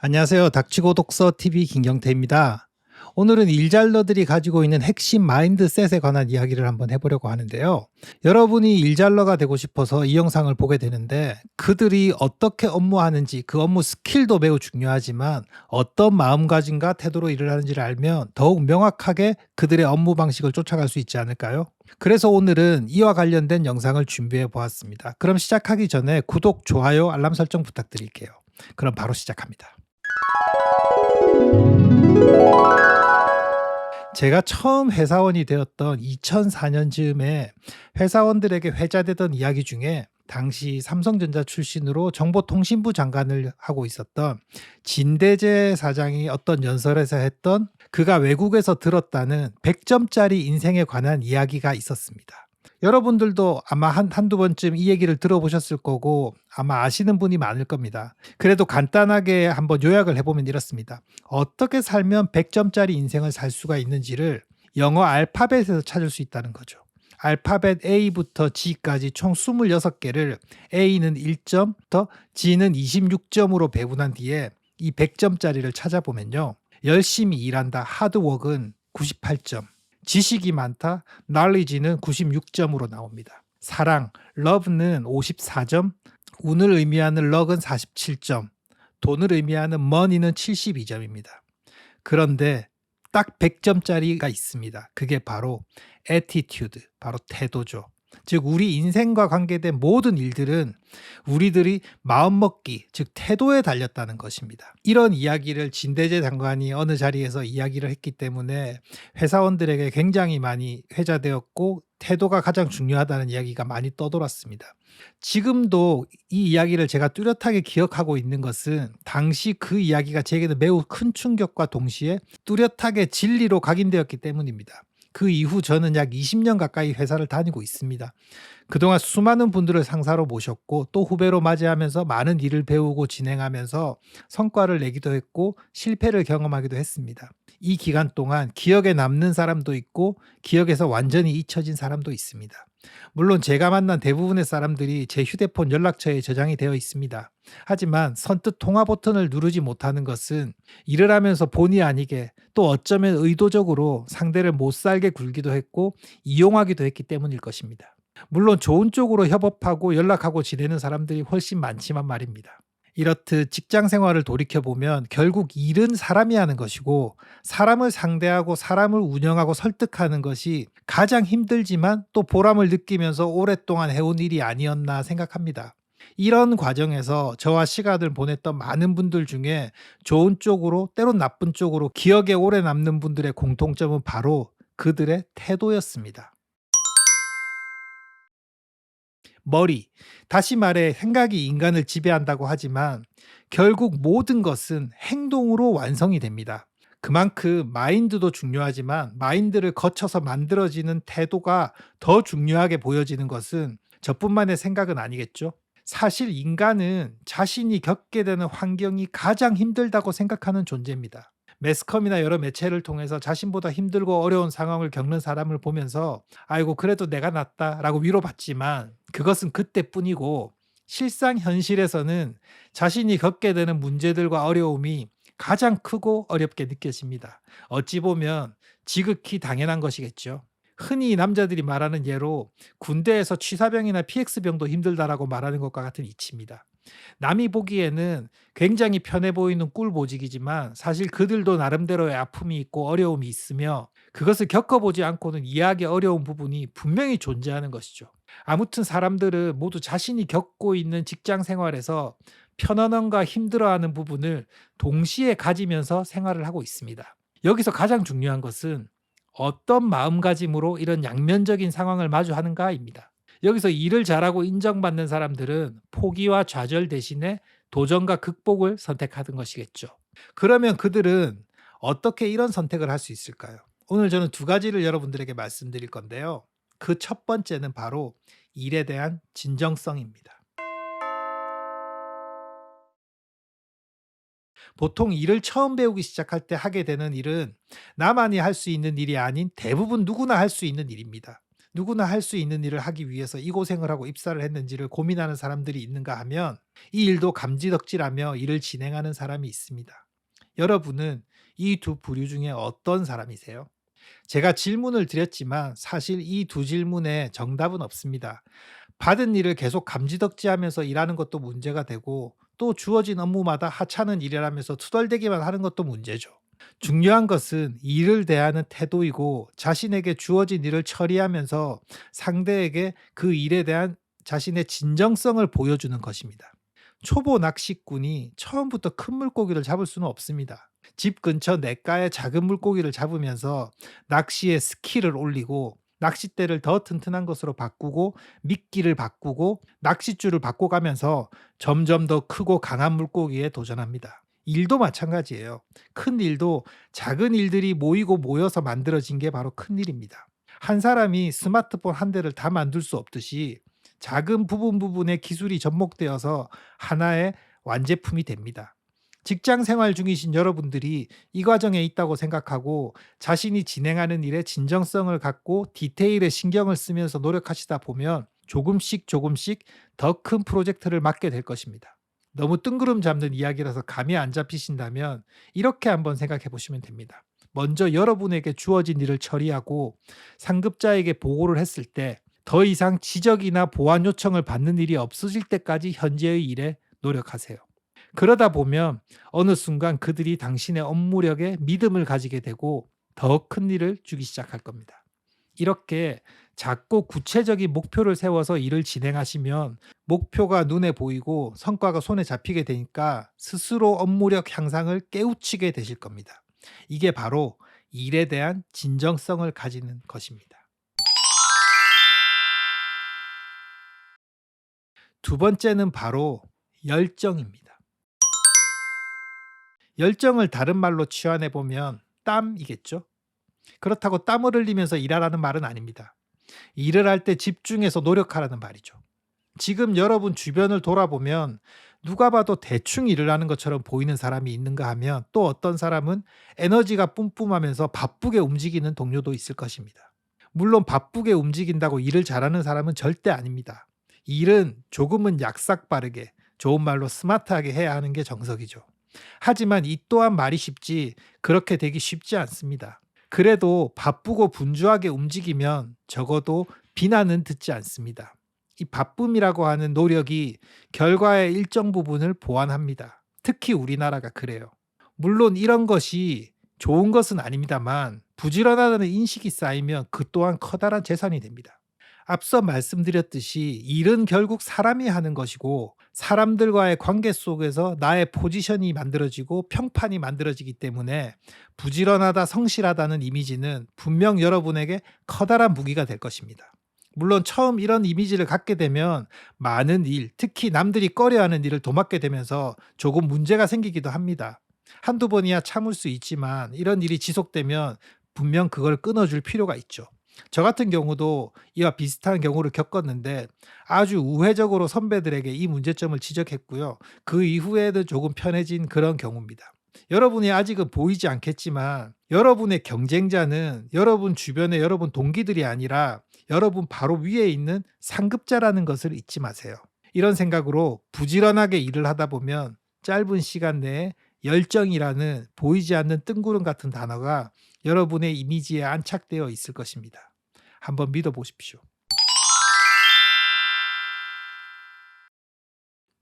안녕하세요. 닥치고 독서 TV 김경태입니다. 오늘은 일잘러들이 가지고 있는 핵심 마인드셋에 관한 이야기를 한번 해보려고 하는데요. 여러분이 일잘러가 되고 싶어서 이 영상을 보게 되는데 그들이 어떻게 업무하는지 그 업무 스킬도 매우 중요하지만 어떤 마음가짐과 태도로 일을 하는지를 알면 더욱 명확하게 그들의 업무 방식을 쫓아갈 수 있지 않을까요? 그래서 오늘은 이와 관련된 영상을 준비해 보았습니다. 그럼 시작하기 전에 구독, 좋아요, 알람 설정 부탁드릴게요. 그럼 바로 시작합니다. 제가 처음 회사원이 되었던 2004년 즈음에 회사원들에게 회자되던 이야기 중에 당시 삼성전자 출신으로 정보통신부 장관을 하고 있었던 진대재 사장이 어떤 연설에서 했던 그가 외국에서 들었다는 100점짜리 인생에 관한 이야기가 있었습니다. 여러분들도 아마 한두 번쯤 이 얘기를 들어보셨을 거고 아마 아시는 분이 많을 겁니다. 그래도 간단하게 한번 요약을 해보면 이렇습니다. 어떻게 살면 100점짜리 인생을 살 수가 있는지를 영어 알파벳에서 찾을 수 있다는 거죠. 알파벳 A부터 G까지 총 26개를 A는 1점부터 G는 26점으로 배분한 뒤에 이 100점짜리를 찾아보면요. 열심히 일한다, 하드워크는 98점, 지식이 많다, knowledge는 96점으로 나옵니다. 사랑, love는 54점, 운을 의미하는 luck은 47점, 돈을 의미하는 money는 72점입니다. 그런데 딱 100점짜리가 있습니다. 그게 바로 attitude, 바로 태도죠. 즉 우리 인생과 관계된 모든 일들은 우리들이 마음먹기, 즉 태도에 달렸다는 것입니다. 이런 이야기를 진대재 장관이 어느 자리에서 이야기를 했기 때문에 회사원들에게 굉장히 많이 회자되었고 태도가 가장 중요하다는 이야기가 많이 떠돌았습니다. 지금도 이 이야기를 제가 뚜렷하게 기억하고 있는 것은 당시 그 이야기가 제게는 매우 큰 충격과 동시에 뚜렷하게 진리로 각인되었기 때문입니다. 그 이후 저는 약 20년 가까이 회사를 다니고 있습니다. 그동안 수많은 분들을 상사로 모셨고 또 후배로 맞이하면서 많은 일을 배우고 진행하면서 성과를 내기도 했고 실패를 경험하기도 했습니다. 이 기간 동안 기억에 남는 사람도 있고 기억에서 완전히 잊혀진 사람도 있습니다. 물론 제가 만난 대부분의 사람들이 제 휴대폰 연락처에 저장이 되어 있습니다. 하지만 선뜻 통화 버튼을 누르지 못하는 것은 일을 하면서 본의 아니게 또 어쩌면 의도적으로 상대를 못 살게 굴기도 했고 이용하기도 했기 때문일 것입니다. 물론 좋은 쪽으로 협업하고 연락하고 지내는 사람들이 훨씬 많지만 말입니다. 이렇듯 직장 생활을 돌이켜보면 결국 일은 사람이 하는 것이고 사람을 상대하고 사람을 운영하고 설득하는 것이 가장 힘들지만 또 보람을 느끼면서 오랫동안 해온 일이 아니었나 생각합니다. 이런 과정에서 저와 시간을 보냈던 많은 분들 중에 좋은 쪽으로 때론 나쁜 쪽으로 기억에 오래 남는 분들의 공통점은 바로 그들의 태도였습니다. 머리, 다시 말해 생각이 인간을 지배한다고 하지만 결국 모든 것은 행동으로 완성이 됩니다. 그만큼 마인드도 중요하지만 마인드를 거쳐서 만들어지는 태도가 더 중요하게 보여지는 것은 저뿐만의 생각은 아니겠죠? 사실 인간은 자신이 겪게 되는 환경이 가장 힘들다고 생각하는 존재입니다. 매스컴이나 여러 매체를 통해서 자신보다 힘들고 어려운 상황을 겪는 사람을 보면서 아이고 그래도 내가 낫다라고 위로받지만 그것은 그때뿐이고 실상 현실에서는 자신이 겪게 되는 문제들과 어려움이 가장 크고 어렵게 느껴집니다. 어찌 보면 지극히 당연한 것이겠죠. 흔히 남자들이 말하는 예로 군대에서 취사병이나 PX병도 힘들다라고 말하는 것과 같은 이치입니다. 남이 보기에는 굉장히 편해 보이는 꿀보직이지만 사실 그들도 나름대로의 아픔이 있고 어려움이 있으며 그것을 겪어보지 않고는 이해하기 어려운 부분이 분명히 존재하는 것이죠. 아무튼 사람들은 모두 자신이 겪고 있는 직장 생활에서 편안함과 힘들어하는 부분을 동시에 가지면서 생활을 하고 있습니다. 여기서 가장 중요한 것은 어떤 마음가짐으로 이런 양면적인 상황을 마주하는가입니다. 여기서 일을 잘하고 인정받는 사람들은 포기와 좌절 대신에 도전과 극복을 선택하는 것이겠죠. 그러면 그들은 어떻게 이런 선택을 할 수 있을까요? 오늘 저는 두 가지를 여러분들에게 말씀드릴 건데요. 그 첫 번째는 바로 일에 대한 진정성입니다. 보통 일을 처음 배우기 시작할 때 하게 되는 일은 나만이 할 수 있는 일이 아닌 대부분 누구나 할 수 있는 일입니다. 누구나 할 수 있는 일을 하기 위해서 이 고생을 하고 입사를 했는지를 고민하는 사람들이 있는가 하면 이 일도 감지덕지라며 일을 진행하는 사람이 있습니다. 여러분은 이 두 부류 중에 어떤 사람이세요? 제가 질문을 드렸지만 사실 이 두 질문에 정답은 없습니다. 받은 일을 계속 감지덕지하면서 일하는 것도 문제가 되고 또 주어진 업무마다 하찮은 일이라면서 투덜대기만 하는 것도 문제죠. 중요한 것은 일을 대하는 태도이고 자신에게 주어진 일을 처리하면서 상대에게 그 일에 대한 자신의 진정성을 보여주는 것입니다. 초보 낚시꾼이 처음부터 큰 물고기를 잡을 수는 없습니다. 집 근처 냇가에 작은 물고기를 잡으면서 낚시의 스킬을 올리고 낚싯대를 더 튼튼한 것으로 바꾸고 미끼를 바꾸고 낚싯줄을 바꿔가면서 점점 더 크고 강한 물고기에 도전합니다. 일도 마찬가지예요. 큰 일도 작은 일들이 모이고 모여서 만들어진 게 바로 큰 일입니다. 한 사람이 스마트폰 한 대를 다 만들 수 없듯이 작은 부분에 기술이 접목되어서 하나의 완제품이 됩니다. 직장 생활 중이신 여러분들이 이 과정에 있다고 생각하고 자신이 진행하는 일에 진정성을 갖고 디테일에 신경을 쓰면서 노력하시다 보면 조금씩 더 큰 프로젝트를 맡게 될 것입니다. 너무 뜬구름 잡는 이야기라서 감이 안 잡히신다면 이렇게 한번 생각해 보시면 됩니다. 먼저 여러분에게 주어진 일을 처리하고 상급자에게 보고를 했을 때 더 이상 지적이나 보완 요청을 받는 일이 없어질 때까지 현재의 일에 노력하세요. 그러다 보면 어느 순간 그들이 당신의 업무력에 믿음을 가지게 되고 더 큰 일을 주기 시작할 겁니다. 이렇게 작고 구체적인 목표를 세워서 일을 진행하시면 목표가 눈에 보이고 성과가 손에 잡히게 되니까 스스로 업무력 향상을 깨우치게 되실 겁니다. 이게 바로 일에 대한 진정성을 가지는 것입니다. 두 번째는 바로 열정입니다. 열정을 다른 말로 치환해 보면 땀이겠죠? 그렇다고 땀을 흘리면서 일하라는 말은 아닙니다. 일을 할 때 집중해서 노력하라는 말이죠. 지금 여러분 주변을 돌아보면 누가 봐도 대충 일을 하는 것처럼 보이는 사람이 있는가 하면 또 어떤 사람은 에너지가 뿜뿜하면서 바쁘게 움직이는 동료도 있을 것입니다. 물론 바쁘게 움직인다고 일을 잘하는 사람은 절대 아닙니다. 일은 조금은 약삭빠르게, 좋은 말로 스마트하게 해야 하는 게 정석이죠. 하지만 이 또한 말이 쉽지 그렇게 되기 쉽지 않습니다. 그래도 바쁘고 분주하게 움직이면 적어도 비난은 듣지 않습니다. 이 바쁨이라고 하는 노력이 결과의 일정 부분을 보완합니다. 특히 우리나라가 그래요. 물론 이런 것이 좋은 것은 아닙니다만 부지런하다는 인식이 쌓이면 그 또한 커다란 재산이 됩니다. 앞서 말씀드렸듯이 일은 결국 사람이 하는 것이고 사람들과의 관계 속에서 나의 포지션이 만들어지고 평판이 만들어지기 때문에 부지런하다, 성실하다는 이미지는 분명 여러분에게 커다란 무기가 될 것입니다. 물론 처음 이런 이미지를 갖게 되면 많은 일, 특히 남들이 꺼려하는 일을 도맡게 되면서 조금 문제가 생기기도 합니다. 한두 번이야 참을 수 있지만 이런 일이 지속되면 분명 그걸 끊어줄 필요가 있죠. 저 같은 경우도 이와 비슷한 경우를 겪었는데 아주 우회적으로 선배들에게 이 문제점을 지적했고요. 그 이후에도 조금 편해진 그런 경우입니다. 여러분이 아직은 보이지 않겠지만 여러분의 경쟁자는 여러분 주변의 여러분 동기들이 아니라 여러분 바로 위에 있는 상급자라는 것을 잊지 마세요. 이런 생각으로 부지런하게 일을 하다 보면 짧은 시간 내에 열정이라는 보이지 않는 뜬구름 같은 단어가 여러분의 이미지에 안착되어 있을 것입니다. 한번 믿어보십시오.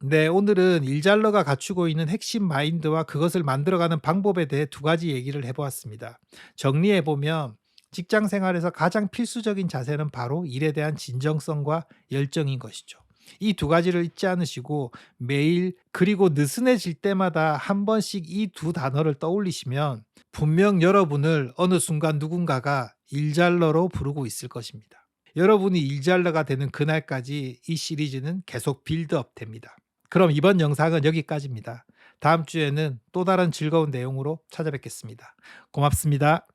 네, 오늘은 일잘러가 갖추고 있는 핵심 마인드와 그것을 만들어가는 방법에 대해 두 가지 얘기를 해보았습니다. 정리해보면 직장 생활에서 가장 필수적인 자세는 바로 일에 대한 진정성과 열정인 것이죠. 이 두 가지를 잊지 않으시고 매일 그리고 느슨해질 때마다 한 번씩 이 두 단어를 떠올리시면 분명 여러분을 어느 순간 누군가가 일잘러로 부르고 있을 것입니다. 여러분이 일잘러가 되는 그날까지 이 시리즈는 계속 빌드업 됩니다. 그럼 이번 영상은 여기까지입니다. 다음 주에는 또 다른 즐거운 내용으로 찾아뵙겠습니다. 고맙습니다.